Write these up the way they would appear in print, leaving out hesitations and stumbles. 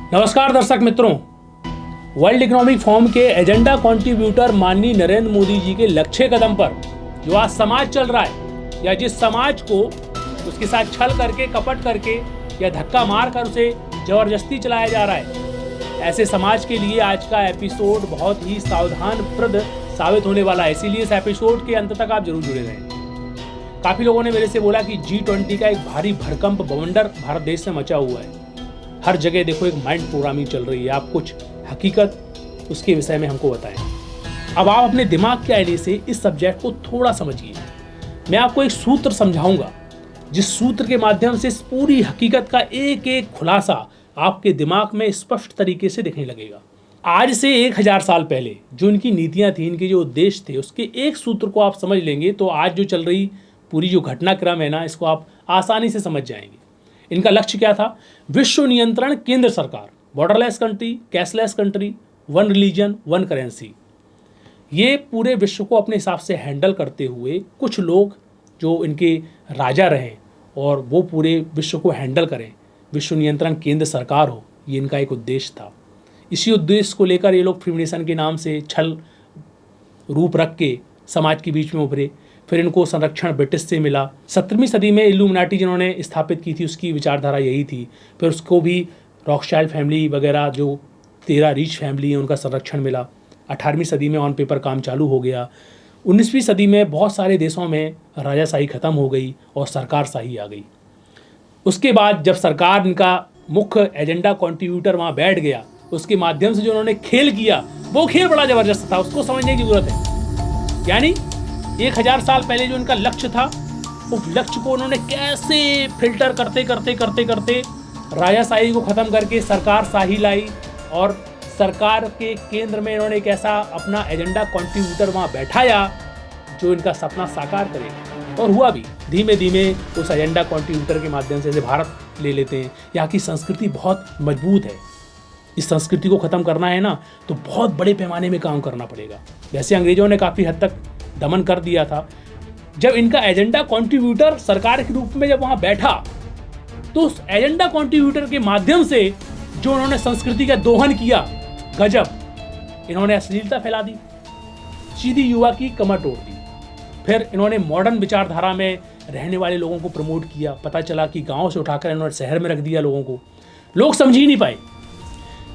नमस्कार दर्शक मित्रों, वर्ल्ड इकोनॉमिक फोरम के एजेंडा कंट्रीब्यूटर माननीय नरेंद्र मोदी जी के लक्ष्य कदम पर जो आज समाज चल रहा है, या जिस समाज को उसके साथ छल करके, कपट करके या धक्का मार कर उसे जबरदस्ती चलाया जा रहा है, ऐसे समाज के लिए आज का एपिसोड बहुत ही सावधानप्रद साबित होने वाला है। इसीलिए इस एपिसोड के अंत तक आप जरूर जुड़े रहें। काफ़ी लोगों ने मेरे से बोला कि G20 का एक भारी भड़कंप बवंडर भारत देश में मचा हुआ है। हर जगह देखो एक माइंड प्रोग्रामिंग चल रही है। आप कुछ हकीकत उसके विषय में हमको बताएं। अब आप अपने दिमाग के आईने से इस सब्जेक्ट को थोड़ा समझिए। मैं आपको एक सूत्र समझाऊंगा, जिस सूत्र के माध्यम से इस पूरी हकीकत का एक एक खुलासा आपके दिमाग में स्पष्ट तरीके से दिखने लगेगा। आज से 1000 साल पहले जो इनकी नीतियां थी, इनके जो उद्देश्य थे, उसके एक सूत्र को आप समझ लेंगे तो आज जो चल रही पूरी जो घटनाक्रम है ना, इसको आप आसानी से समझ जाएंगे। इनका लक्ष्य क्या था? विश्व नियंत्रण केंद्र सरकार, borderless country, cashless country, one religion one currency. ये पूरे विश्व को अपने हिसाब से हैंडल करते हुए कुछ लोग जो इनके राजा रहें और वो पूरे विश्व को हैंडल करें, विश्व नियंत्रण केंद्र सरकार हो, ये इनका एक उद्देश्य था। इसी उद्देश्य को लेकर ये लोग फ्रीमेसन के नाम से छल रूप रख के समाज के बीच में उभरे। फिर इनको संरक्षण ब्रिटिश से मिला। 17वीं सदी में इल्यूमिनाटी जिन्होंने स्थापित की थी, उसकी विचारधारा यही थी। फिर उसको भी रॉकस्टाइल्ड फैमिली वगैरह जो 13 रिच फैमिली है, उनका संरक्षण मिला। 18वीं सदी में ऑन पेपर काम चालू हो गया। 19वीं सदी में बहुत सारे देशों में राजाशाही ख़त्म हो गई और सरकारशाही आ गई। उसके बाद जब सरकार, इनका मुख्य एजेंडा कंट्रीब्यूटर वहाँ बैठ गया, उसके माध्यम से जो उन्होंने खेल किया, वो खेल बड़ा ज़बरदस्त था। उसको समझने की ज़रूरत है। यानी 1000 साल पहले जो इनका लक्ष्य था, उस लक्ष्य को उन्होंने कैसे फिल्टर करते करते करते करते राजाशाही को ख़त्म करके सरकारशाही लाई, और सरकार के केंद्र में इन्होंने एक ऐसा अपना एजेंडा कंट्रीब्यूटर वहाँ बैठाया जो इनका सपना साकार करेगा। और हुआ भी। धीमे धीमे उस एजेंडा कंट्रीब्यूटर के माध्यम से भारत ले लेते हैं। यहाँ की संस्कृति बहुत मजबूत है। इस संस्कृति को ख़त्म करना है ना, तो बहुत बड़े पैमाने में काम करना पड़ेगा। वैसे अंग्रेजों ने काफ़ी हद तक दमन कर दिया था। जब इनका एजेंडा कंट्रीब्यूटर सरकार के रूप में जब वहाँ बैठा, तो उस एजेंडा कंट्रीब्यूटर के माध्यम से जो उन्होंने संस्कृति का दोहन किया, गजब। इन्होंने अश्लीलता फैला दी, सीधी युवा की कमर तोड़ दी। फिर इन्होंने मॉडर्न विचारधारा में रहने वाले लोगों को प्रमोट किया। पता चला कि गाँव से उठाकर इन्होंने शहर में रख दिया लोगों को। लोग समझ ही नहीं पाए।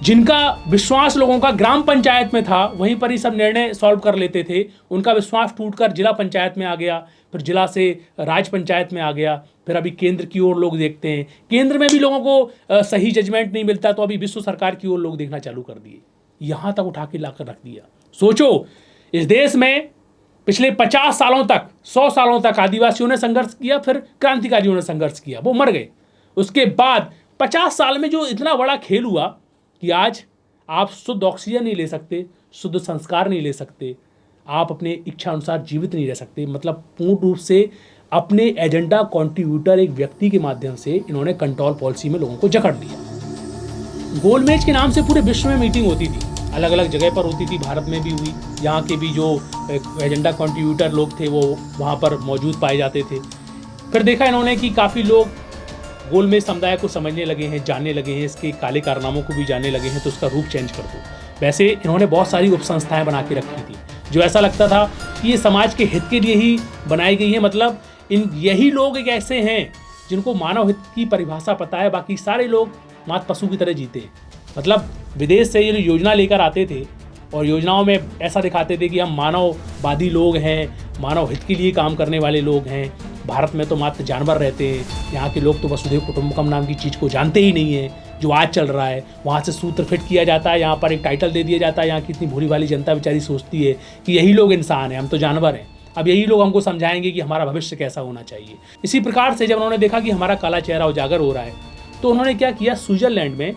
जिनका विश्वास लोगों का ग्राम पंचायत में था, वहीं पर ही सब निर्णय सॉल्व कर लेते थे, उनका विश्वास टूटकर जिला पंचायत में आ गया, फिर जिला से राज्य पंचायत में आ गया। फिर अभी केंद्र की ओर लोग देखते हैं। केंद्र में भी लोगों को सही जजमेंट नहीं मिलता, तो अभी विश्व सरकार की ओर लोग देखना चालू कर दिए। यहाँ तक उठा के लाकर रख दिया। सोचो, इस देश में पिछले 50 सालों तक, 100 सालों तक आदिवासियों ने संघर्ष किया, फिर क्रांतिकारियों ने संघर्ष किया, वो मर गए। उसके बाद 50 साल में जो इतना बड़ा खेल हुआ कि आज आप शुद्ध ऑक्सीजन नहीं ले सकते, शुद्ध संस्कार नहीं ले सकते, आप अपने इच्छा अनुसार जीवित नहीं रह सकते। मतलब पूर्ण रूप से अपने एजेंडा कंट्रीब्यूटर एक व्यक्ति के माध्यम से इन्होंने कंट्रोल पॉलिसी में लोगों को जकड़ दिया। गोलमेज के नाम से पूरे विश्व में मीटिंग होती थी, अलग अलग जगह पर होती थी। भारत में भी हुई। यहाँ के भी जो एजेंडा कंट्रीब्यूटर लोग थे वो वहाँ पर मौजूद पाए जाते थे। फिर देखा इन्होंने कि काफ़ी लोग गोलमेज समुदाय को समझने लगे हैं, जानने लगे हैं, इसके काले कारनामों को भी जानने लगे हैं, तो उसका रूप चेंज कर दो। वैसे इन्होंने बहुत सारी उपसंस्थाएं बना के रखी थी, जो ऐसा लगता था कि ये समाज के हित के लिए ही बनाई गई है। मतलब यही लोग एक ऐसे हैं जिनको मानव हित की परिभाषा पता है, बाकी सारे लोग मात पशु की तरह जीते हैं। मतलब विदेश से ये योजना लेकर आते थे और योजनाओं में ऐसा दिखाते थे कि हम मानववादी लोग हैं, मानव हित के लिए काम करने वाले लोग हैं। भारत में तो मात्र जानवर रहते हैं, यहाँ के लोग तो वसुधैव कुटुंबकम नाम की चीज़ को जानते ही नहीं है, जो आज चल रहा है। वहाँ से सूत्र फिट किया जाता है, यहाँ पर एक टाइटल दे दिया जाता है। यहाँ की इतनी भोली भाली जनता बेचारी सोचती है कि यही लोग इंसान हैं, हम तो जानवर हैं। अब यही लोग हमको समझाएंगे कि हमारा भविष्य कैसा होना चाहिए। इसी प्रकार से जब उन्होंने देखा कि हमारा काला चेहरा उजागर हो रहा है, तो उन्होंने क्या किया, स्विट्जरलैंड में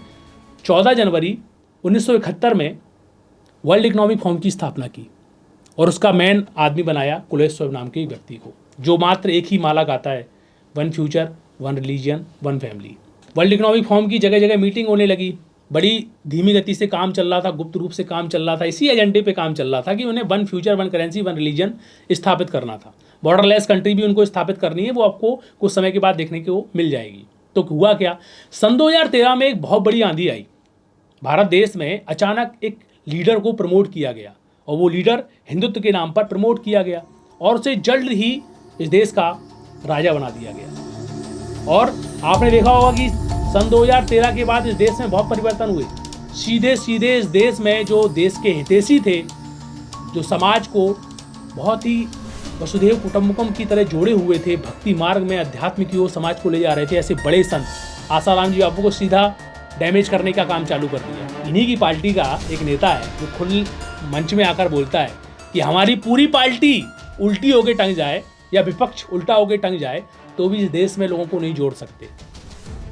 14 जनवरी 1971 में वर्ल्ड इकोनॉमिक फोरम की स्थापना की, और उसका मेन आदमी बनाया कुलेश्वर नाम के एक व्यक्ति को, जो मात्र एक ही माला गाता है, one future, one religion, one family. World economic forum की जगह जगह मीटिंग होने लगी। बड़ी धीमी गति से काम चल रहा था, गुप्त रूप से काम चल रहा था। इसी एजेंडे पे काम चल रहा था कि उन्हें one future, one currency, one religion स्थापित करना था। बॉर्डरलेस कंट्री भी उनको स्थापित करनी है, वो आपको कुछ समय के बाद देखने को मिल जाएगी। तो हुआ क्या, सन 2013 में एक बहुत बड़ी आंधी आई। भारत देश में अचानक एक लीडर को प्रमोट किया गया और वो लीडर हिंदुत्व के नाम पर प्रमोट किया गया और उसे जल्द ही इस देश का राजा बना दिया गया। और आपने देखा होगा कि सन 2013 के बाद इस देश में बहुत परिवर्तन हुए। सीधे सीधे इस देश में जो देश के हितैषी थे, जो समाज को बहुत ही वसुधैव कुटुंबकम की तरह जोड़े हुए थे, भक्ति मार्ग में अध्यात्म की ओर समाज को ले जा रहे थे, ऐसे बड़े संत आसाराम जी बापू को सीधा डैमेज करने का काम चालू कर दिया। इन्हीं की पार्टी का एक नेता है जो खुले मंच में आकर बोलता है कि हमारी पूरी पार्टी उल्टी होके टंग जाए या विपक्ष उल्टा होके टंग जाए तो भी इस देश में लोगों को नहीं जोड़ सकते।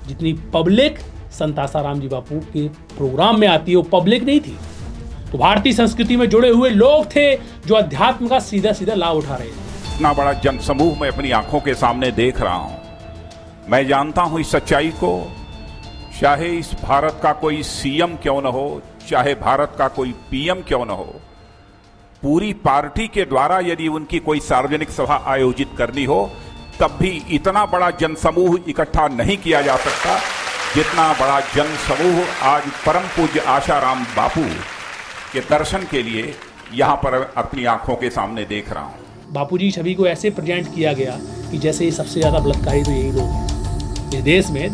जितनी पब्लिक संत आसाराम जी बापू के प्रोग्राम में आती है वो पब्लिक नहीं थी, तो भारतीय संस्कृति में जुड़े हुए लोग थे जो अध्यात्म का सीधा सीधा लाभ उठा रहे थे। इतना बड़ा जनसमूह मैं अपनी आंखों के सामने देख रहा हूं। मैं जानता हूं इस सच्चाई को, चाहे इस भारत का कोई सीएम क्यों न हो, चाहे भारत का कोई पीएम क्यों न हो, पूरी पार्टी के द्वारा यदि उनकी कोई सार्वजनिक सभा आयोजित करनी हो तब भी इतना बड़ा जनसमूह इकट्ठा नहीं किया जा सकता जितना बड़ा जनसमूह आज परम पूज्य आसाराम बापू के दर्शन के लिए यहाँ पर अपनी आंखों के सामने देख रहा हूँ। बापूजी छवि को ऐसे प्रेजेंट किया गया कि जैसे ये सबसे ज़्यादा बलात्कारी तो यही लोग हैं। इस देश में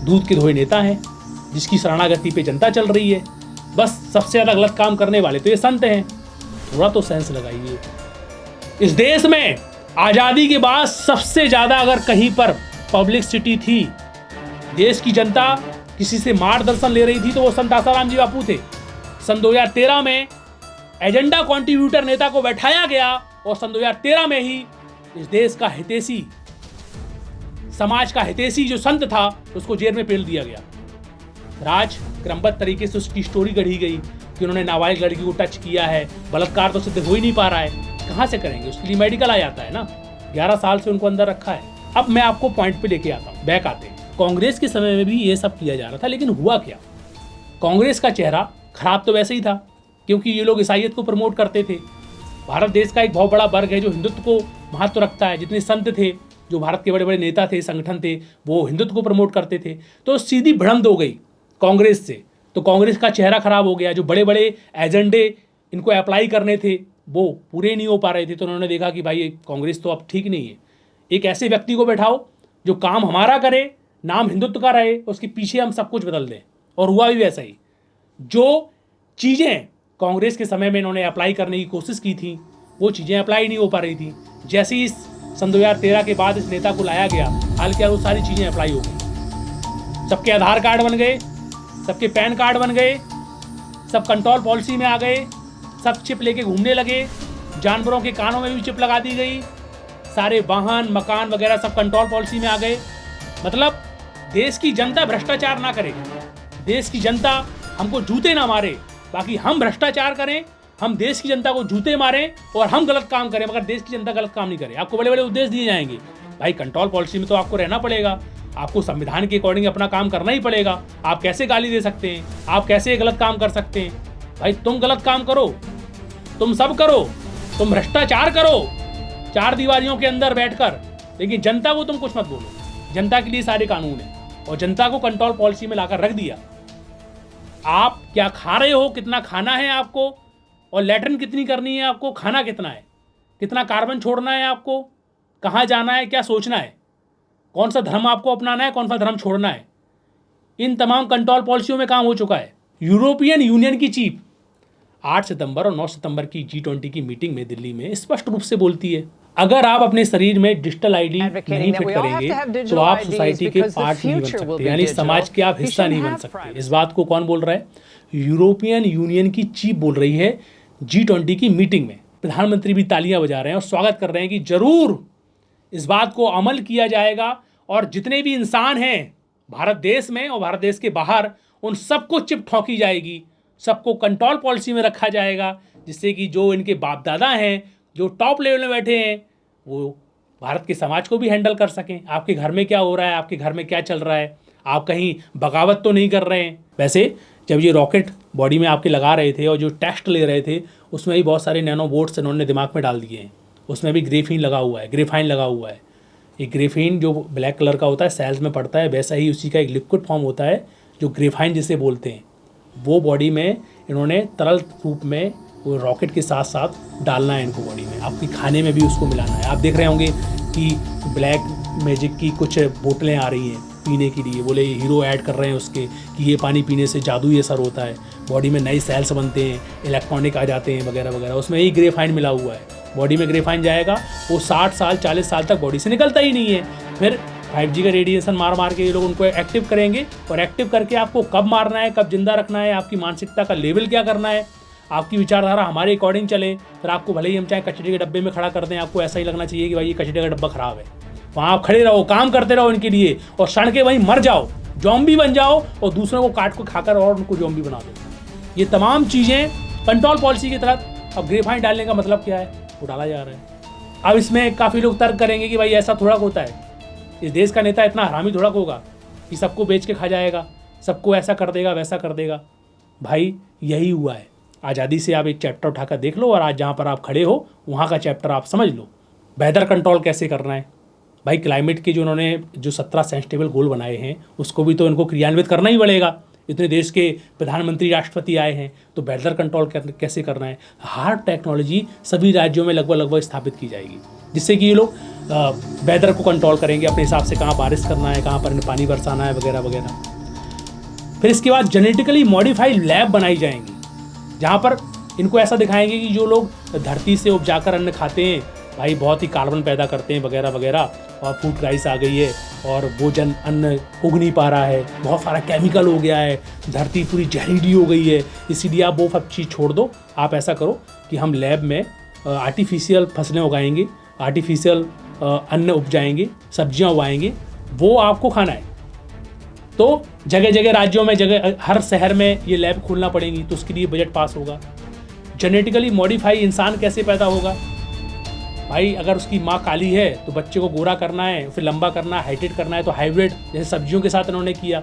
दूध के धोए नेता हैं जिसकी शरणागति पे जनता चल रही है। बस सबसे ज़्यादा गलत काम करने वाले तो ये संत हैं। थोड़ा तो सेंस लगाइए। इस देश में आज़ादी के बाद सबसे ज़्यादा अगर कहीं पर पब्लिसिटी थी, देश की जनता किसी से मार्गदर्शन ले रही थी तो वो संत आसाराम जी बापू थे। सन 2013 में एजेंडा कॉन्ट्रीब्यूटर नेता को बैठाया गया और सन 2013 में ही इस देश का हितैषी, समाज का हितैषी जो संत था उसको जेल में पेल दिया गया। राज क्रमबद्ध तरीके से उसकी स्टोरी गढ़ी गई कि उन्होंने नाबालिग लड़की को टच किया है, बलात्कार तो सिद्ध हो ही नहीं पा रहा है। कहाँ से करेंगे, उसके लिए मेडिकल आ जाता है ना। 11 साल से उनको अंदर रखा है। अब मैं आपको पॉइंट पे लेके आता हूँ, बैक आते हैं। कांग्रेस के समय में भी ये सब किया जा रहा था, लेकिन हुआ क्या? कांग्रेस का चेहरा खराब तो वैसे ही था क्योंकि ये लोग ईसाईयत को प्रमोट करते थे। भारत देश का एक बहुत बड़ा वर्ग है जो हिंदुत्व को महत्व रखता है। जितने संत थे, जो भारत के बड़े बड़े नेता थे, संगठन थे, वो हिंदुत्व को प्रमोट करते थे। तो सीधी भिड़ंत हो गई कांग्रेस से, तो कांग्रेस का चेहरा खराब हो गया। जो बड़े बड़े एजेंडे इनको अप्लाई करने थे वो पूरे नहीं हो पा रहे थे। तो उन्होंने देखा कि भाई कांग्रेस तो अब ठीक नहीं है, एक ऐसे व्यक्ति को बैठाओ जो काम हमारा करे, नाम हिंदुत्व का रहे, उसके पीछे हम सब कुछ बदल दें। और हुआ भी वैसा ही। जो चीज़ें कांग्रेस के समय में इन्होंने अप्लाई करने की कोशिश की थी वो चीज़ें अप्लाई नहीं हो पा रही थी। जैसे ही सन 2013 के बाद इस नेता को लाया गया, हाल क्या वो सारी चीज़ें अप्लाई हो गई। सबके आधार कार्ड बन गए, सबके पैन कार्ड बन गए, सब कंट्रोल पॉलिसी में आ गए, सब चिप लेके घूमने लगे, जानवरों के कानों में भी चिप लगा दी गई, सारे वाहन मकान वगैरह सब कंट्रोल पॉलिसी में आ गए। मतलब देश की जनता भ्रष्टाचार ना करे, देश की जनता हमको जूते ना मारे, बाकी हम भ्रष्टाचार करें, हम देश की जनता को जूते मारें और हम गलत काम करें, मगर देश की जनता गलत काम नहीं करे। आपको बड़े बड़े उद्देश्य दिए जाएंगे, भाई कंट्रोल पॉलिसी में तो आपको रहना पड़ेगा, आपको संविधान के अकॉर्डिंग अपना काम करना ही पड़ेगा। आप कैसे गाली दे सकते हैं, आप कैसे गलत काम कर सकते हैं? भाई तुम गलत काम करो, तुम सब करो, तुम भ्रष्टाचार करो 4 दीवारियों के अंदर बैठकर, लेकिन जनता को तुम कुछ मत बोलो। जनता के लिए सारे कानून हैं और जनता को कंट्रोल पॉलिसी में लाकर रख दिया। आप क्या खा रहे हो, कितना खाना है आपको, और लैट्रिन कितनी करनी है आपको, खाना कितना है, कितना कार्बन छोड़ना है आपको, कहाँ जाना है, क्या सोचना है, कौन सा धर्म आपको अपनाना है, कौन सा धर्म छोड़ना है, इन तमाम कंट्रोल पॉलिसियों में काम हो चुका है। यूरोपियन यूनियन की चीफ 8 सितंबर और 9 सितंबर की G20 की मीटिंग में दिल्ली में स्पष्ट रूप से बोलती है, अगर आप अपने शरीर में डिजिटल आईडी नहीं फिट करेंगे तो आप सोसाइटी के पार्ट नहीं बन सकते, यानी समाज के आप हिस्सा नहीं बन सकते। इस बात को कौन बोल रहा है? यूरोपियन यूनियन की चीफ बोल रही है G20 की मीटिंग में। प्रधानमंत्री भी तालियां बजा रहे हैं और स्वागत कर रहे हैं कि जरूर इस बात को अमल किया जाएगा और जितने भी इंसान हैं भारत देश में और भारत देश के बाहर, उन सबको चिप ठोकी जाएगी, सबको कंट्रोल पॉलिसी में रखा जाएगा, जिससे कि जो इनके बाप दादा हैं, जो टॉप लेवल में बैठे हैं, वो भारत के समाज को भी हैंडल कर सकें। आपके घर में क्या हो रहा है, आपके घर में क्या चल रहा है, आप कहीं बगावत तो नहीं कर रहे हैं। वैसे जब ये रॉकेट बॉडी में आपके लगा रहे थे और जो टेस्ट ले रहे थे उसमें भी बहुत सारे नैनो बोट्स इन्होंने दिमाग में डाल दिए हैं। उसमें भी ग्रेफीन लगा हुआ है, ग्रेफाइन लगा हुआ है। ये ग्रेफीन जो ब्लैक कलर का होता है, सेल्स में पड़ता है, वैसा ही उसी का एक लिक्विड फॉर्म होता है जो ग्रेफाइन जिसे बोलते हैं, वो बॉडी में इन्होंने तरल रूप में वो रॉकेट के साथ साथ डालना है इनको बॉडी में, आपकी खाने में भी उसको मिलाना है। आप देख रहे होंगे कि ब्लैक मैजिक की कुछ बोतलें आ रही हैं पीने के लिए, बोले हीरो ऐड कर रहे हैं उसके कि ये पानी पीने से जादुई असर होता है, बॉडी में नए सेल्स बनते हैं, इलेक्ट्रॉनिक आ जाते हैं वगैरह वगैरह। उसमें यही ग्रेफाइन मिला हुआ है, बॉडी में ग्रेफाइन जाएगा, वो 60 साल 40 साल तक बॉडी से निकलता ही नहीं है। फिर 5G का रेडिएशन मार मार के ये लोग उनको एक्टिव करेंगे, और एक्टिव करके आपको कब मारना है, कब जिंदा रखना है, आपकी मानसिकता का लेवल क्या करना है, आपकी विचारधारा हमारे अकॉर्डिंग चले। फिर आपको भले ही हम चाहे कचरे के डब्बे में खड़ा कर दें, आपको ऐसा ही लगना चाहिए कि भाई ये कचरे का डब्बा खराब है, वहाँ आप खड़े रहो, काम करते रहो इनके लिए, और सड़ के वहीं मर जाओ, जॉम्बी बन जाओ, और दूसरों को काट को खाकर और उनको जॉम्बी बना दो। ये तमाम चीज़ें कंट्रोल पॉलिसी के तहत। अब ग्रेफाइन डालने का मतलब क्या है, वो डाला जा रहा है। अब इसमें काफ़ी लोग तर्क करेंगे कि भाई ऐसा थोड़ा होता है, इस देश का नेता इतना हरामी थोड़ा होगा कि सबको बेच के खा जाएगा, सबको ऐसा कर देगा वैसा कर देगा। भाई यही हुआ है, आज़ादी से आप एक चैप्टर उठाकर देख लो, और आज जहाँ पर आप खड़े हो वहाँ का चैप्टर आप समझ लो। वेदर कंट्रोल कैसे करना है भाई, क्लाइमेट के जो उन्होंने जो 17 सेंसिटिव गोल बनाए हैं उसको भी तो इनको क्रियान्वित करना ही पड़ेगा। इतने देश के प्रधानमंत्री राष्ट्रपति आए हैं, तो वेदर कंट्रोल कैसे करना है। हर टेक्नोलॉजी सभी राज्यों में लगभग स्थापित की जाएगी, जिससे कि ये लोग वेदर को कंट्रोल करेंगे अपने हिसाब से, कहाँ बारिश करना है, कहाँ पर पानी बरसाना है वगैरह वगैरह। फिर इसके बाद जेनेटिकली मॉडिफाइड लैब बनाई जाएंगी, जहाँ पर इनको ऐसा दिखाएंगे कि जो लोग धरती से उपजाकर अन्न खाते हैं भाई बहुत ही कार्बन पैदा करते हैं वगैरह वगैरह, और फूड क्राइसिस आ गई है और भोजन अन्न उग नहीं पा रहा है, बहुत सारा केमिकल हो गया है, धरती पूरी जहरीली हो गई है, इसीलिए आप वो सब चीज़ छोड़ दो। आप ऐसा करो कि हम लैब में आर्टिफिशियल फसलें उगाएंगे, आर्टिफिशियल अन्न उपजाएंगे, सब्जियां उगाएंगे, वो आपको खाना है। तो जगह जगह राज्यों में, जगह हर शहर में ये लैब खोलना पड़ेगी, तो उसके लिए बजट पास होगा। जेनेटिकली मॉडिफाई इंसान कैसे पैदा होगा भाई, अगर उसकी माँ काली है तो बच्चे को गोरा करना है, फिर लंबा करना है, हाइटेड करना है, तो हाइब्रिड जैसे सब्जियों के साथ इन्होंने किया।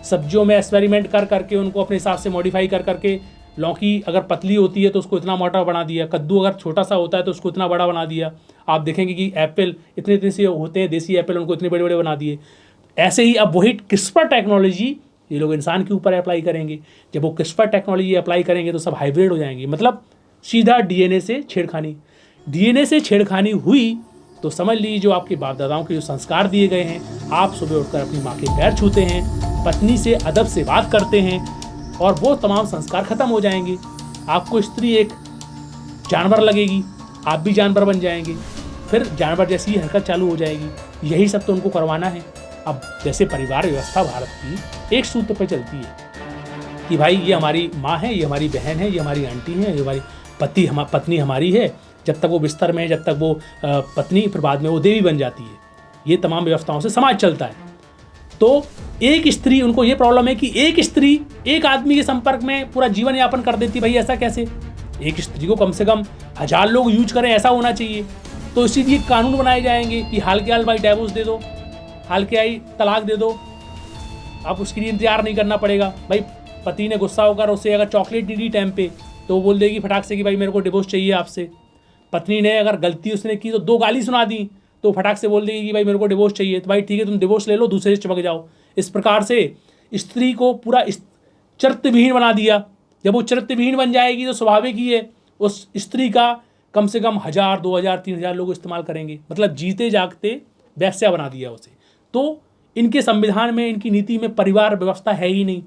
सब्जियों में एक्सपेरिमेंट कर करके उनको अपने हिसाब से मॉडिफाई कर करके, लौकी अगर पतली होती है तो उसको इतना मोटा बना दिया, कद्दू अगर छोटा सा होता है तो उसको इतना बड़ा बना दिया। आप देखेंगे कि एप्पल इतने इतने से होते हैं, देसी एप्पल, उनको इतने बड़े बड़े बना दिए। ऐसे ही अब वही क्रिस्पर टेक्नोलॉजी ये लोग इंसान के ऊपर अप्लाई करेंगे। जब वो क्रिस्पर टेक्नोलॉजी अप्लाई करेंगे तो सब हाइब्रिड हो जाएंगे, मतलब सीधा डीएनए से छेड़खानी। डीएनए से छेड़खानी हुई तो समझ लीजिए जो आपके बाप दादाओं के जो संस्कार दिए गए हैं, आप सुबह उठकर अपनी माँ के पैर छूते हैं, पत्नी से अदब से बात करते हैं, और वो तमाम संस्कार खत्म हो जाएंगे। आपको स्त्री एक जानवर लगेगी, आप भी जानवर बन जाएंगे, फिर जानवर जैसी हरकत चालू हो जाएगी। यही सब तो उनको करवाना है। अब जैसे परिवार व्यवस्था भारत की एक सूत्र पर चलती है कि भाई ये हमारी माँ है, ये हमारी बहन है, ये हमारी आंटी है, ये हमारी पत्नी हमारी है, जब तक वो बिस्तर में है, जब तक वो पत्नी, फिर बाद में वो देवी बन जाती है। ये तमाम व्यवस्थाओं से समाज चलता है। तो एक स्त्री, उनको ये प्रॉब्लम है कि एक स्त्री एक आदमी के संपर्क में पूरा जीवन यापन कर देती। भाई ऐसा कैसे, एक स्त्री को कम से कम 1000 लोग यूज करें, ऐसा होना चाहिए। तो इसीलिए कानून बनाए जाएंगे कि हाल के हाल भाई डाइवोर्स दे दो, हाल के आई तलाक दे दो, आप उसके लिए इंतजार नहीं करना पड़ेगा। भाई पति ने गुस्सा होकर उसे अगर चॉकलेट दी टाइम पे तो वो बोल देगी फटाक से कि भाई मेरे को डिवोर्स चाहिए आपसे। पत्नी ने अगर गलती उसने की तो 2 गाली सुना दी तो फटाक से बोल देगी कि भाई मेरे को डिवोर्स चाहिए, तो भाई ठीक है तुम डिवोर्स ले लो, दूसरे से चिपक जाओ। इस प्रकार से स्त्री को पूरा चरित्रविहीन बना दिया। जब वो चरित्रविहीन बन जाएगी तो स्वाभाविक ही है उस स्त्री का कम से कम 1000, 2000, 3000 लोग इस्तेमाल करेंगे, मतलब जीते जागते वैश्या बना दिया उसे। तो इनके संविधान में, इनकी नीति में परिवार व्यवस्था है ही नहीं।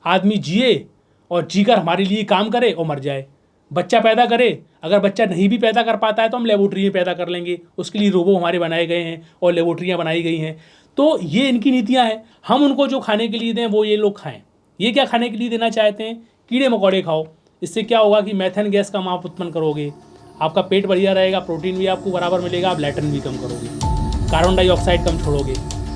आदमी जिए और जीकर हमारे लिए काम करे और मर जाए, बच्चा पैदा करे, अगर बच्चा नहीं भी पैदा कर पाता है तो हम लेबोरेटरी में पैदा कर लेंगे, उसके लिए रोबो हमारे बनाए गए हैं और लेबोरेटरियाँ बनाई गई हैं। तो ये इनकी नीतियाँ हैं। हम उनको जो खाने के लिए दें वो ये लोग खाएं। ये क्या खाने के लिए देना चाहते हैं, कीड़े मकोड़े खाओ। इससे क्या होगा कि मीथेन गैस कम आप उत्पन्न करोगे, आपका पेट बढ़िया रहेगा, प्रोटीन भी आपको बराबर मिलेगा, आप लैट्रिन भी कम करोगे, कार्बन डाइऑक्साइड कम छोड़ोगे।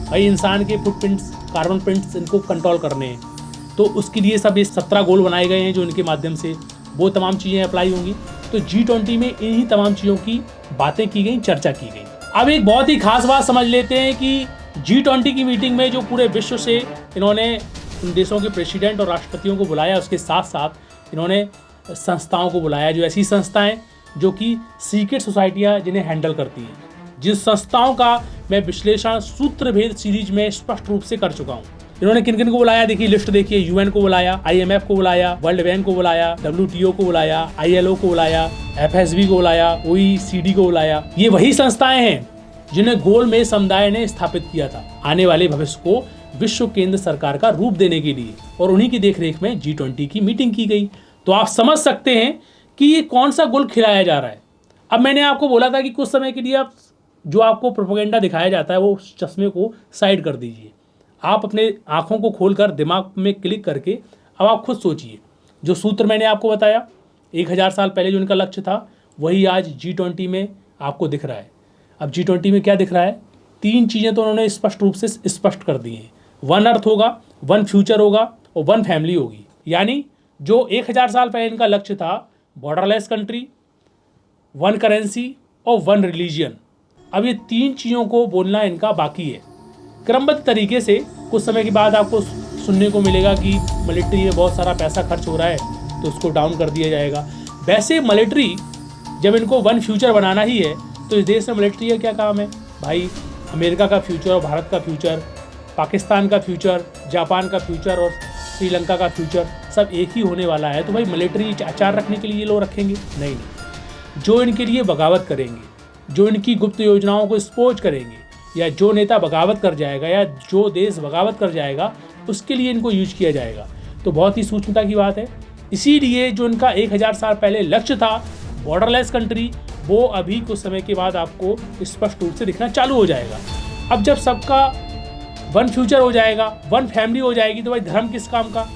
भाई इंसान के फुटप्रिंट्स, कार्बन प्रिंट्स, इनको कंट्रोल करने हैं। तो उसके लिए सब ये 17 गोल बनाए गए हैं जो इनके माध्यम से वो तमाम चीज़ें अप्लाई होंगी। तो G20 में इन्हीं तमाम चीज़ों की बातें की गई, चर्चा की गई। अब एक बहुत ही खास बात समझ लेते हैं कि G20 की मीटिंग में जो पूरे विश्व से इन्होंने उन देशों के प्रेसिडेंट और राष्ट्रपतियों को बुलाया, उसके साथ साथ इन्होंने संस्थाओं को बुलाया, जो ऐसी संस्थाएं जो कि सीक्रेट सोसाइटियाँ जिन्हें हैंडल करती हैं, जिन संस्थाओं का मैं विश्लेषण सूत्रभेद सीरीज में स्पष्ट रूप से कर चुका हूँ। इन्होंने किन किन को बुलाया, देखिए लिस्ट देखिए, यूएन को बुलाया, आईएमएफ को बुलाया, वर्ल्ड बैंक को बुलाया, डब्ल्यूटीओ को बुलाया, आईएलओ को बुलाया, एफएसबी को बुलाया, ओईसीडी को बुलाया। ये वही संस्थाएं हैं जिन्हें गोलमेज समुदाय ने स्थापित किया था आने वाले भविष्य को विश्व केंद्र सरकार का रूप देने के लिए, और उन्हीं की देखरेख में G20 की मीटिंग की गई। तो आप समझ सकते हैं कि ये कौन सा गुल खिलाया जा रहा है। अब मैंने आपको बोला था कि कुछ समय के लिए आप जो आपको प्रोपेगेंडा दिखाया जाता है वो चश्मे को साइड कर दीजिए, आप अपने आंखों को खोलकर दिमाग में क्लिक करके अब आप खुद सोचिए। जो सूत्र मैंने आपको बताया 1000 साल पहले जो इनका लक्ष्य था वही आज G20 में आपको दिख रहा है। अब G20 में क्या दिख रहा है, 3 चीज़ें तो उन्होंने स्पष्ट रूप से स्पष्ट कर दी हैं। 1 अर्थ होगा, 1 फ्यूचर होगा और 1 फैमिली होगी। यानी जो 1000 साल पहले इनका लक्ष्य था, बॉर्डरलेस कंट्री, 1 करेंसी और 1 रिलीजियन, अब ये 3 चीज़ों को बोलना इनका बाकी है। क्रमबद्ध तरीके से कुछ समय के बाद आपको सुनने को मिलेगा कि मिलिट्री में बहुत सारा पैसा खर्च हो रहा है तो उसको डाउन कर दिया जाएगा। वैसे मिलिट्री जब इनको 1 फ्यूचर बनाना ही है तो इस देश में मिलिट्री का क्या काम है भाई? अमेरिका का फ्यूचर और भारत का फ्यूचर, पाकिस्तान का फ्यूचर, जापान का फ्यूचर और श्रीलंका का फ्यूचर सब एक ही होने वाला है। तो भाई मिलिट्री अचार रखने के लिए ये लोग रखेंगे? नहीं। जो इनके लिए बगावत करेंगे, जो इनकी गुप्त योजनाओं को एक्सपोज करेंगे, या जो नेता बगावत कर जाएगा या जो देश बगावत कर जाएगा उसके लिए इनको यूज किया जाएगा। तो बहुत ही सूक्ष्मता की बात है। इसीलिए जो इनका 1000 साल पहले लक्ष्य था बॉर्डरलेस कंट्री, वो अभी कुछ समय के बाद आपको स्पष्ट रूप से दिखना चालू हो जाएगा। अब जब सबका 1 फ्यूचर हो जाएगा, 1 फैमिली हो जाएगी, तो भाई धर्म किस काम का?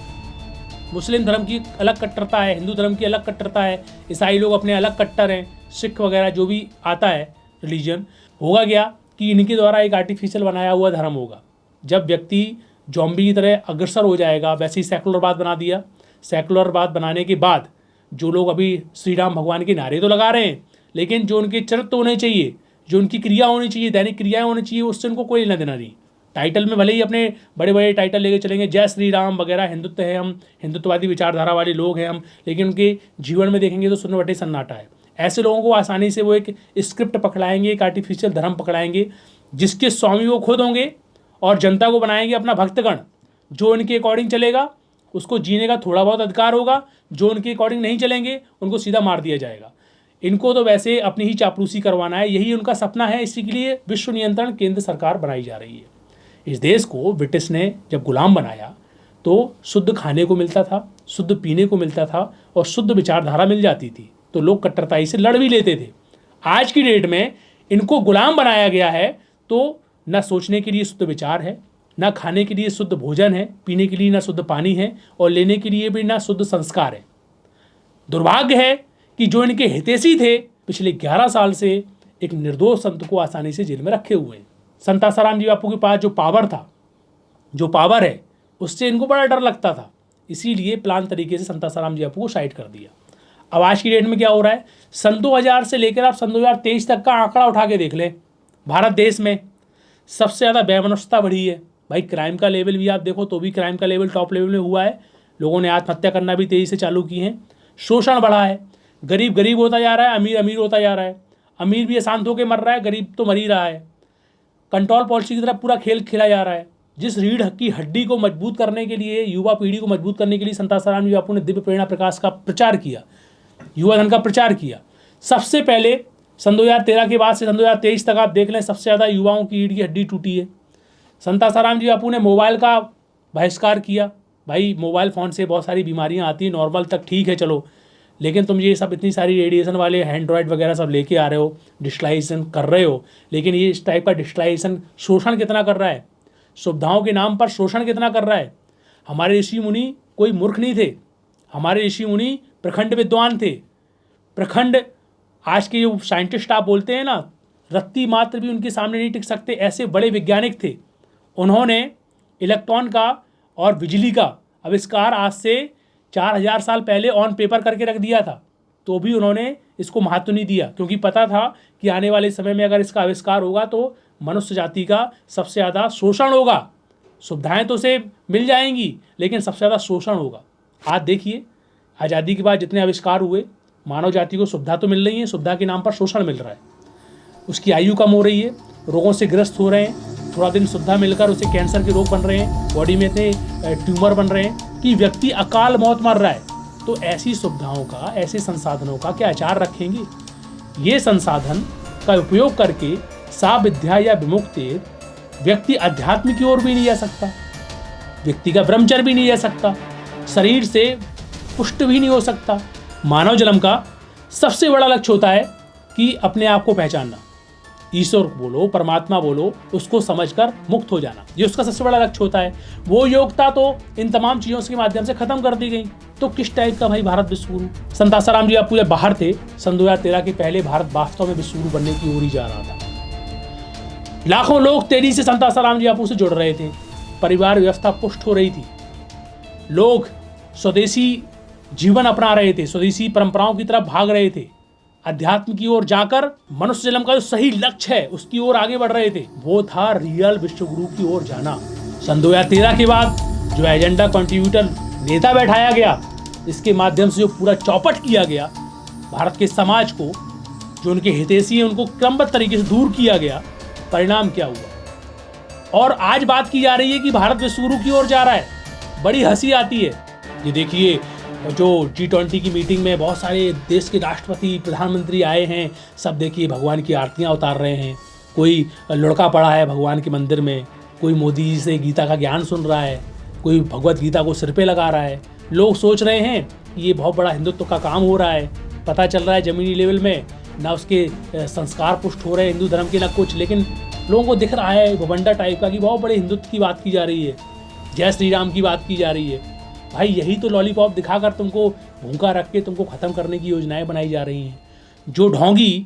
मुस्लिम धर्म की अलग कट्टरता है, हिंदू धर्म की अलग कट्टरता है, ईसाई लोग अपने अलग कट्टर हैं, सिख वगैरह जो भी आता है रिलीजन। होगा क्या कि इनके द्वारा एक आर्टिफिशियल बनाया हुआ धर्म होगा। जब व्यक्ति जॉम्बी की तरह अग्रसर हो जाएगा, वैसे ही सेकुलरवाद बना दिया। सेकुलरवाद बनाने के बाद जो लोग अभी श्री राम भगवान के नारे तो लगा रहे हैं, लेकिन जो उनके चरित्र होने चाहिए, जो उनकी क्रिया होनी चाहिए, दैनिक क्रियाएं होनी चाहिए, उससे उनको कोई लेना देना नहीं। टाइटल में भले ही अपने बड़े बड़े टाइटल लेके चलेंगे, जय श्री राम वगैरह, हिंदुत्व है, हम हिंदुत्ववादी विचारधारा वाले लोग हैं हम, लेकिन उनके जीवन में देखेंगे तो सुन्न बटे सन्नाटा है। ऐसे लोगों को आसानी से वो एक स्क्रिप्ट पकड़ाएंगे, एक आर्टिफिशियल धर्म पकड़ाएंगे जिसके स्वामी वो खुद होंगे और जनता को बनाएंगे अपना भक्तगण। जो उनके अकॉर्डिंग चलेगा उसको जीने का थोड़ा बहुत अधिकार होगा, जो उनके अकॉर्डिंग नहीं चलेंगे उनको सीधा मार दिया जाएगा। इनको तो वैसे अपनी ही चापलूसी करवाना है, यही उनका सपना है। इसी के लिए विश्व नियंत्रण केंद्र सरकार बनाई जा रही है। इस देश को ब्रिटिश ने जब गुलाम बनाया तो शुद्ध खाने को मिलता था, शुद्ध पीने को मिलता था और शुद्ध विचारधारा मिल जाती थी, तो लोग कट्टरताई से लड़ भी लेते थे। आज की डेट में इनको गुलाम बनाया गया है तो न सोचने के लिए शुद्ध विचार है, न खाने के लिए शुद्ध भोजन है, पीने के लिए न शुद्ध पानी है और लेने के लिए भी न शुद्ध संस्कार है। दुर्भाग्य है कि जो इनके हितैषी थे पिछले 11 साल से एक निर्दोष संत को आसानी से जेल में रखे हुए हैं। संत आसाराम जी बापू के पास जो पावर था, जो पावर है, उससे इनको बड़ा डर लगता था। इसीलिए प्लान तरीके से संत आसाराम जी बापू को साइड कर दिया। अब आज की डेट में क्या हो रहा है, सन 2000 से लेकर आप सन 2023 तक का आंकड़ा उठा के देख लें, भारत देश में सबसे ज़्यादा वैमनस्यता बढ़ी है। भाई क्राइम का लेवल भी आप देखो तो भी क्राइम का लेवल टॉप लेवल में हुआ है। लोगों ने आत्महत्या करना भी तेज़ी से चालू की हैं। शोषण बढ़ा है, गरीब गरीब होता जा रहा है, अमीर अमीर होता जा रहा है। अमीर भी अशांत होकर मर रहा है, गरीब तो मर ही रहा है। कंट्रोल पॉलिसी की तरफ पूरा खेल खेला जा रहा है। जिस रीढ़ की हड्डी को मजबूत करने के लिए, युवा पीढ़ी को मजबूत करने के लिए संत आसाराम जी बापू ने दिव्य प्रेरणा प्रकाश का प्रचार किया, युवा धन का प्रचार किया। सबसे पहले सन 2013 के बाद से सन 2023 तक आप देख लें, सबसे ज़्यादा युवाओं की रीढ़ की हड्डी टूटी है। संत आसाराम जी बापू ने मोबाइल का बहिष्कार किया। भाई मोबाइल फ़ोन से बहुत सारी बीमारियां आती हैं, नॉर्मल तक ठीक है चलो, लेकिन तुम ये सब इतनी सारी रेडिएशन वाले एंड्रॉयड वगैरह सब लेके आ रहे हो, डिजिटलाइजेशन कर रहे हो, लेकिन ये इस टाइप का डिजिटलाइजेशन शोषण कितना कर रहा है, सुविधाओं के नाम पर शोषण कितना कर रहा है। हमारे ऋषि मुनि कोई मूर्ख नहीं थे, हमारे ऋषि मुनि प्रखंड विद्वान थे। प्रखंड आज के जो साइंटिस्ट आप बोलते हैं ना, रत्ती मात्र भी उनके सामने नहीं टिक सकते, ऐसे बड़े वैज्ञानिक थे। उन्होंने इलेक्ट्रॉन का और बिजली का आविष्कार आज से 4000 साल पहले ऑन पेपर करके रख दिया था, तो भी उन्होंने इसको महत्व नहीं दिया, क्योंकि पता था कि आने वाले समय में अगर इसका आविष्कार होगा तो मनुष्य जाति का सबसे ज़्यादा शोषण होगा। सुविधाएं तो उसे मिल जाएंगी, लेकिन सबसे ज़्यादा शोषण होगा। आज देखिए, आज़ादी के बाद जितने आविष्कार हुए, मानव जाति को सुविधा तो मिल रही है, सुविधा के नाम पर शोषण मिल रहा है। उसकी आयु कम हो रही है, रोगों से ग्रस्त हो रहे हैं, थोड़ा दिन सुविधा मिलकर उसे कैंसर के रोग बन रहे हैं, बॉडी में इतने ट्यूमर बन रहे हैं कि व्यक्ति अकाल मौत मर रहा है। तो ऐसी सुविधाओं का, ऐसे संसाधनों का क्या आचार रखेंगे? ये संसाधन का उपयोग करके साविद्या या विमुक्ति व्यक्ति अध्यात्म की ओर भी नहीं जा सकता, व्यक्ति का ब्रह्मचर्य भी नहीं जा सकता, शरीर से पुष्ट भी नहीं हो सकता। मानव जन्म का सबसे बड़ा लक्ष्य होता है कि अपने आप को पहचानना, ईश्वर बोलो, परमात्मा बोलो, उसको समझकर मुक्त हो जाना, ये उसका सबसे बड़ा लक्ष्य होता है। वो योग्यता तो इन तमाम चीज़ों के माध्यम से खत्म कर दी गई। तो किस टाइप का भाई भारत विश्वगुरु? संत आसाराम जी आप पूरे बाहर थे। सन 2013 के पहले भारत वास्तव में विश्वगुरु बनने की ओर ही जा रहा था। लाखों लोग तेजी से संत आसाराम जी आपू से जुड़ रहे थे, परिवार व्यवस्था पुष्ट हो रही थी, लोग स्वदेशी जीवन अपना रहे थे, स्वदेशी परंपराओं की तरफ भाग रहे थे, अध्यात्म की ओर जाकर मनुष्य जन्म का जो सही लक्ष्य है उसकी ओर आगे बढ़ रहे थे। वो था रियल विश्वगुरु की ओर जाना। सन 2013 के बाद जो एजेंडा कंट्रीब्यूटर नेता बैठाया गया, इसके माध्यम से जो पूरा चौपट किया गया भारत के समाज को, जो उनके हितैषी हैं उनको क्रमबद्ध तरीके से दूर किया गया, परिणाम क्या हुआ? और आज बात की जा रही है कि भारत विश्वगुरु की ओर जा रहा है। बड़ी हंसी आती है। ये देखिए, जो G20 की मीटिंग में बहुत सारे देश के राष्ट्रपति, प्रधानमंत्री आए हैं, सब देखिए भगवान की आरतियाँ उतार रहे हैं। कोई लुढ़का पड़ा है भगवान के मंदिर में, कोई मोदी जी से गीता का ज्ञान सुन रहा है, कोई भगवत गीता को सिर पे लगा रहा है। लोग सोच रहे हैं कि ये बहुत बड़ा हिंदुत्व का काम हो रहा है। पता चल रहा है ज़मीनी लेवल में ना उसके संस्कार पुष्ट हो रहे हैं हिंदू धर्म के, ना कुछ, लेकिन लोगों को दिख रहा है भवंडा टाइप का कि बहुत बड़े हिंदुत्व की बात की जा रही है, जय श्री राम की बात की जा रही है। भाई यही तो लॉलीपॉप दिखाकर तुमको भूखा रख के तुमको ख़त्म करने की योजनाएं बनाई जा रही हैं। जो ढोंगी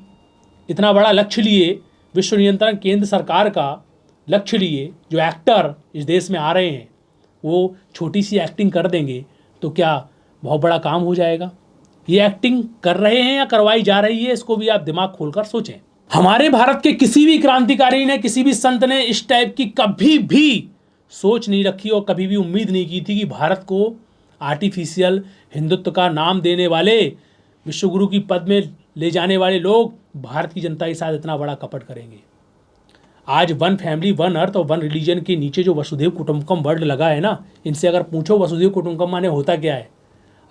इतना बड़ा लक्ष्य लिए, विश्व नियंत्रण केंद्र सरकार का लक्ष्य लिए, जो एक्टर इस देश में आ रहे हैं, वो छोटी सी एक्टिंग कर देंगे तो क्या बहुत बड़ा काम हो जाएगा? ये एक्टिंग कर रहे हैं या करवाई जा रही है, इसको भी आप दिमाग खोलकर सोचें। हमारे भारत के किसी भी क्रांतिकारी ने, किसी भी संत ने इस टाइप की कभी भी सोच नहीं रखी और कभी भी उम्मीद नहीं की थी कि भारत को आर्टिफिशियल हिंदुत्व का नाम देने वाले, विश्वगुरु की पद में ले जाने वाले लोग भारत की जनता के साथ इतना बड़ा कपट करेंगे। आज वन फैमिली, वन अर्थ और वन रिलीजन के नीचे जो वसुधैव कुटुंबकम वर्ड लगा है ना, इनसे अगर पूछो वसुधैव कुटुंबकम माने होता क्या है?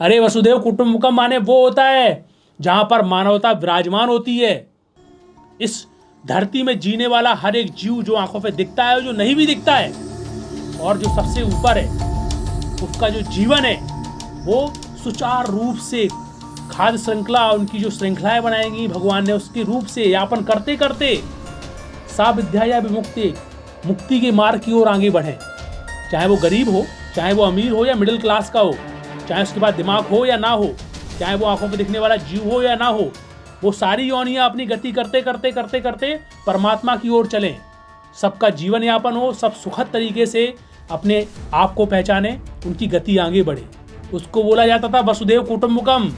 अरे वसुधैव कुटुंबकम माने वो होता है जहाँ पर मानवता विराजमान होती है। इस धरती में जीने वाला हर एक जीव जो आंखों पे दिखता है, जो नहीं भी दिखता है, और जो सबसे ऊपर है, उसका जो जीवन है वो सुचारू रूप से खाद्य श्रृंखला, उनकी जो श्रृंखलाएं बनाएंगी भगवान ने, उसके रूप से यापन करते करते साविद्या या विमुक्ति, मुक्ति के मार्ग की ओर आगे बढ़े। चाहे वो गरीब हो, चाहे वो अमीर हो या मिडिल क्लास का हो, चाहे उसके पास दिमाग हो या ना हो, चाहे वो आंखों पे दिखने वाला जीव हो या ना हो, वो सारी योनियां अपनी गति करते करते करते करते परमात्मा की ओर चलें। सबका जीवन यापन हो, सब सुखद तरीके से अपने आप को पहचाने, उनकी गति आगे बढ़े। उसको बोला जाता था वसुधैव कुटुंबकम।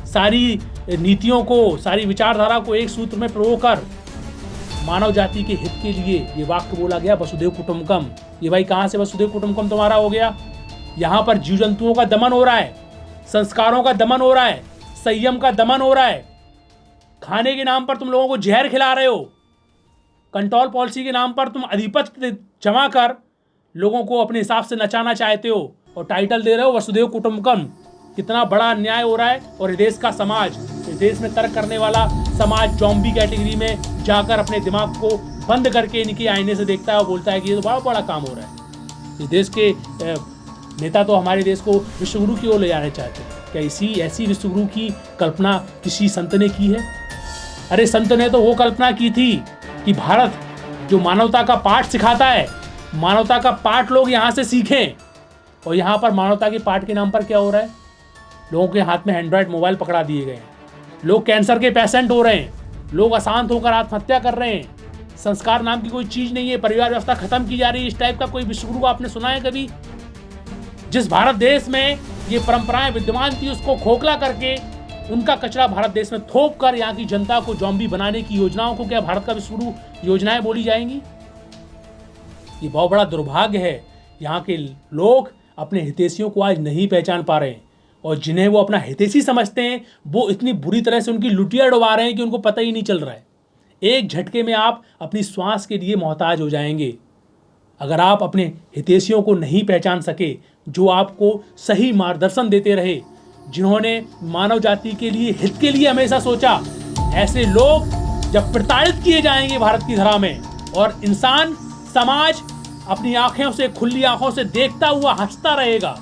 सारी नीतियों को, सारी विचारधारा को एक सूत्र में पिरोकर मानव जाति के हित के लिए ये वाक्य बोला गया, वसुधैव कुटुंबकम। ये भाई कहाँ से वसुधैव कुटुंबकम तुम्हारा हो गया? यहाँ पर जीव जंतुओं का दमन हो रहा है, संस्कारों का दमन हो रहा है, संयम का दमन हो रहा है। खाने के नाम पर तुम लोगों को जहर खिला रहे हो, कंट्रोल पॉलिसी के नाम पर तुम अधिपत्य जमा कर लोगों को अपने हिसाब से नचाना चाहते हो और टाइटल दे रहे हो वसुधैव कुटुंबकम। कितना बड़ा अन्याय हो रहा है। और इस देश का समाज, इस देश में तर्क करने वाला समाज जॉम्बी कैटेगरी में जाकर अपने दिमाग को बंद करके इनके आईने से देखता है और बोलता है कि ये तो बहुत बड़ा काम हो रहा है। इस देश के नेता तो हमारे देश को विश्वगुरु की ओर ले जाना चाहते हैं। क्या ऐसी विश्वगुरु की कल्पना किसी संत ने की है? अरे संत ने तो वो कल्पना की थी कि भारत जो मानवता का पाठ सिखाता है, मानवता का पाठ लोग यहाँ से सीखें। और यहाँ पर मानवता के पाठ के नाम पर क्या हो रहा है? लोगों के हाथ में एंड्रॉयड मोबाइल पकड़ा दिए गए हैं, लोग कैंसर के पेशेंट हो रहे हैं, लोग अशांत होकर आत्महत्या कर रहे हैं। संस्कार नाम की कोई चीज़ नहीं है, परिवार व्यवस्था खत्म की जा रही है। इस टाइप का कोई विश्वगुरु आपने सुना है कभी? जिस भारत देश में ये परंपराएं विद्यमान थी उसको खोखला करके उनका कचरा भारत देश में थोप कर यहाँ की जनता को जॉम्बी बनाने की योजनाओं को क्या भारत का विश्वगुरु योजनाएं बोली जाएंगी? ये बहुत बड़ा दुर्भाग्य है। यहाँ के लोग अपने हितैषियों को आज नहीं पहचान पा रहे हैं और जिन्हें वो अपना हितैषी समझते हैं वो इतनी बुरी तरह से उनकी लुटिया डुबा रहे हैं कि उनको पता ही नहीं चल रहा है। एक झटके में आप अपनी श्वास के लिए मोहताज हो जाएंगे। अगर आप अपने हितैषियों को नहीं पहचान सके, जो आपको सही मार्गदर्शन देते रहे, जिन्होंने मानव जाति के लिए, हित के लिए हमेशा सोचा, ऐसे लोग जब प्रताड़ित किए जाएंगे भारत की धरा में, और इंसान समाज अपनी आंखों से, खुली आंखों से देखता हुआ हंसता रहेगा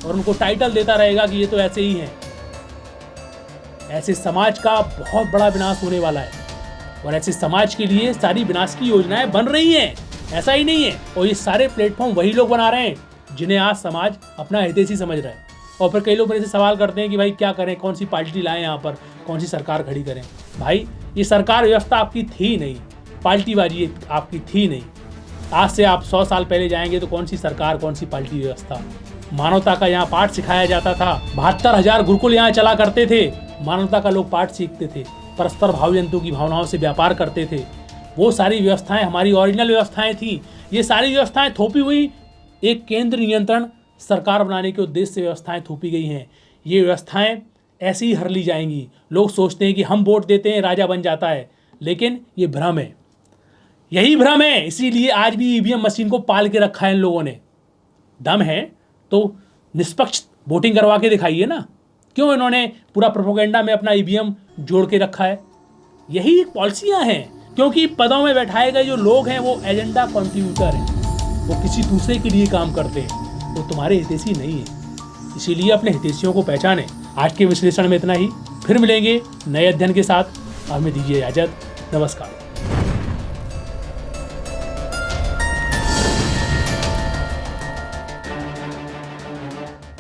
और उनको टाइटल देता रहेगा कि ये तो ऐसे ही हैं, ऐसे समाज का बहुत बड़ा विनाश होने वाला है। और ऐसे समाज के लिए सारी विनाश की योजनाएं बन रही हैं, ऐसा ही नहीं है। और ये सारे प्लेटफॉर्म वही लोग बना रहे हैं जिन्हें आज समाज अपना हितैषी समझ रहा है। और फिर कई लोग मेरे से सवाल करते हैं कि भाई क्या करें, कौन सी पार्टी लाएं, यहाँ पर कौन सी सरकार खड़ी करें। भाई ये सरकार व्यवस्था आपकी थी नहीं, पार्टीबाजी आपकी थी नहीं। आज से आप 100 साल पहले जाएंगे तो कौन सी सरकार, कौन सी पार्टी व्यवस्था। मानवता का यहाँ पाठ सिखाया जाता था। 72,000 गुरुकुल यहाँ चला करते थे। मानवता का लोग पाठ सीखते थे, परस्पर भाव जंतु की भावनाओं से व्यापार करते थे। वो सारी व्यवस्थाएं हमारी ओरिजिनल व्यवस्थाएं थी। ये सारी व्यवस्थाएं थोपी हुई एक केंद्र नियंत्रण सरकार बनाने के उद्देश्य से व्यवस्थाएं थोपी गई हैं। ये व्यवस्थाएं ऐसी ही हर ली जाएंगी। लोग सोचते हैं कि हम वोट देते हैं, राजा बन जाता है, लेकिन ये भ्रम है, यही भ्रम है। इसीलिए आज भी ईवीएम मशीन को पाल के रखा है इन लोगों ने। दम है तो निष्पक्ष वोटिंग करवा के दिखाइए ना। क्यों इन्होंने पूरा प्रोपेगेंडा में अपना ईवीएम जोड़ के रखा है? यही पॉलिसियां हैं, क्योंकि पदों में बैठाए गए जो लोग हैं वो एजेंडा कंट्रीब्यूटर हैं, वो किसी दूसरे के लिए काम करते हैं, वो तुम्हारे हितैषी नहीं है। इसीलिए अपने हितैषियों को पहचानें। आज के विश्लेषण में इतना ही, फिर मिलेंगे नए अध्ययन के साथ। हमें दीजिए इजाजत। नमस्कार।